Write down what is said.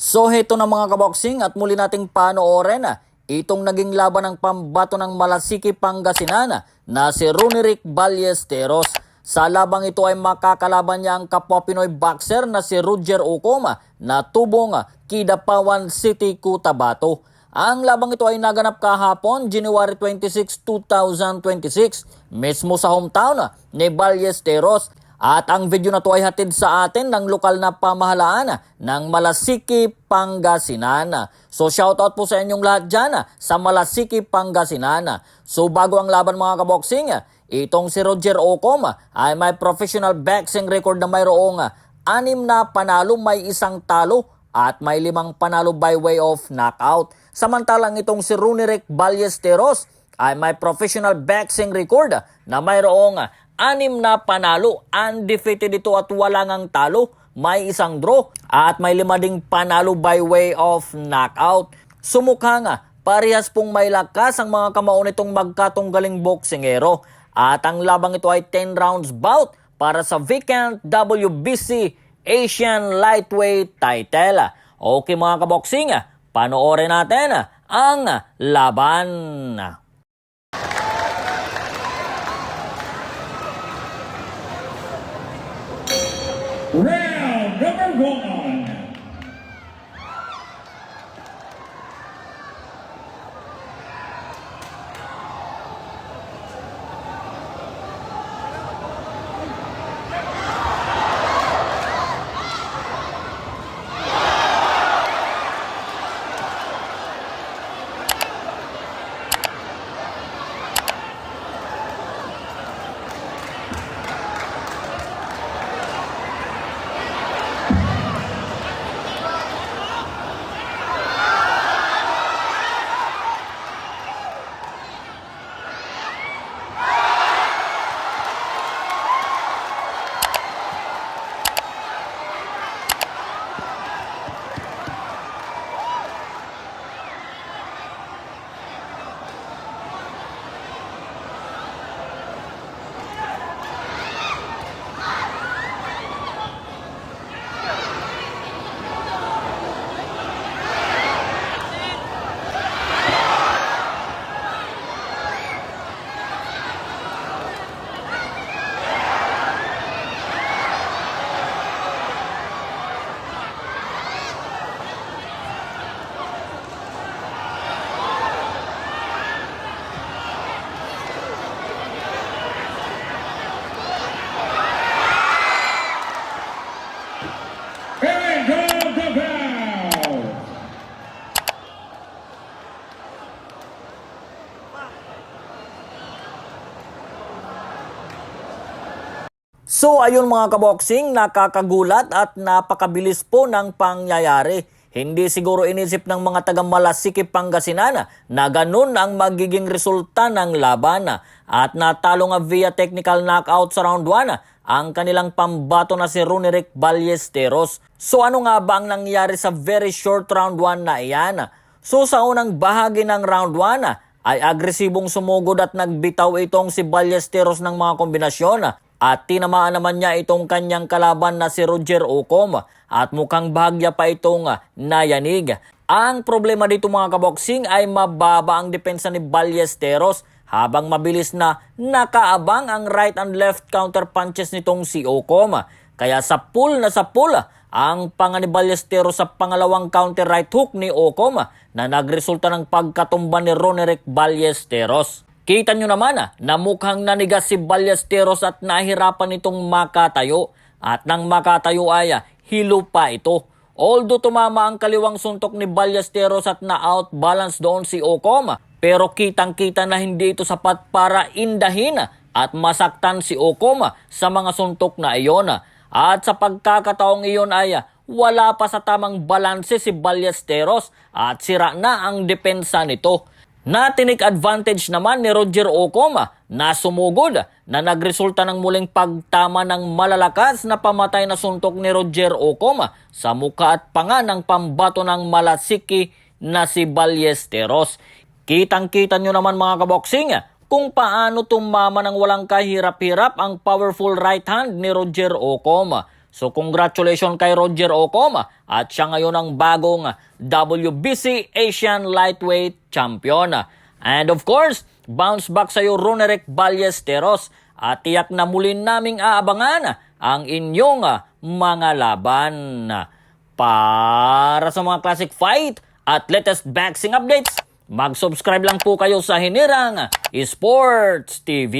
So heto na mga kaboksing at muli nating panoorin itong naging laban ng pambato ng Malasiki Pangasinan na si Runerick Ballesteros. Sa labang ito ay makakalaban niya ang kapwa Pinoy boxer na si Roger Ocom na tubong Kidapawan City, Cotabato. Ang labang ito ay naganap kahapon, January 26, 2026, mismo sa hometown ni Ballesteros. At ang video na to ay hatid sa atin ng lokal na pamahalaan ng Malasiki, Pangasinan. So shoutout po sa inyong lahat dyan sa Malasiki, Pangasinan. So bago ang laban mga kaboksing, itong si Roger Ocom ay may professional boxing record na mayroong 6 na panalo, may 1 talo at may 5 panalo by way of knockout. Samantalang itong si Runerick Ballesteros ay may professional boxing record na mayroong 6 na panalo, undefeated ito at wala ngang talo, may 1 draw at may 5 ding panalo by way of knockout. Sumukhang parehas pong may lakas ang mga kamao nitong magkatunggaling boksingero at ang labang ito ay 10 rounds bout para sa vacant WBC Asian Lightweight title. Okay mga kaboksing, panoorin natin ang laban. Round number 1. So ayun mga kaboksing, nakakagulat at napakabilis po ng pangyayari. Hindi siguro inisip ng mga taga Malasiki Pangasinan na ganun ang magiging resulta ng laban. At natalo nga via technical knockout sa round 1 ang kanilang pambato na si Runerick Ballesteros. So ano nga ba ang nangyari sa very short round 1 na iyan? So sa unang bahagi ng round 1 ay agresibong sumugod at nagbitaw itong si Ballesteros ng mga kombinasyon. At tinamaan naman niya itong kanyang kalaban na si Roger Ocom at mukhang bahagya pa itong nayanig. Ang problema dito mga kaboksing ay mababa ang depensa ni Ballesteros habang mabilis na nakaabang ang right and left counter punches nitong si Ocom. Kaya sa pull ang panga ni Ballesteros sa pangalawang counter right hook ni Ocom na nagresulta ng pagkatumba ni Runerick Ballesteros. Kita nyo naman na mukhang nanigas si Ballesteros at nahirapan itong makatayo. At nang makatayo ay hilo pa ito. Although tumama ang kaliwang suntok ni Ballesteros at na-outbalance doon si Ocom, pero kitang-kita na hindi ito sapat para indahin at masaktan si Ocom sa mga suntok na iyon. At sa pagkakataong iyon ay wala pa sa tamang balanse si Ballesteros at sira na ang depensa nito. Natinik advantage naman ni Roger Ocom na sumugod na nagresulta ng muling pagtama ng malalakas na pamatay na suntok ni Roger Ocom sa mukha at panga ng pambato ng Malasiki na si Ballesteros. Kitang-kita nyo naman mga kaboksing kung paano tumama ng walang kahirap-hirap ang powerful right hand ni Roger Ocom. So congratulations kay Roger Ocom at siya ngayon ang bagong WBC Asian Lightweight Champion. And of course, bounce back sa iyo Ronerick Ballesteros at tiyak na muli naming aabangan ang inyong mga laban. Para sa mga classic fight at latest boxing updates, mag-subscribe lang po kayo sa Hinirang Sports TV.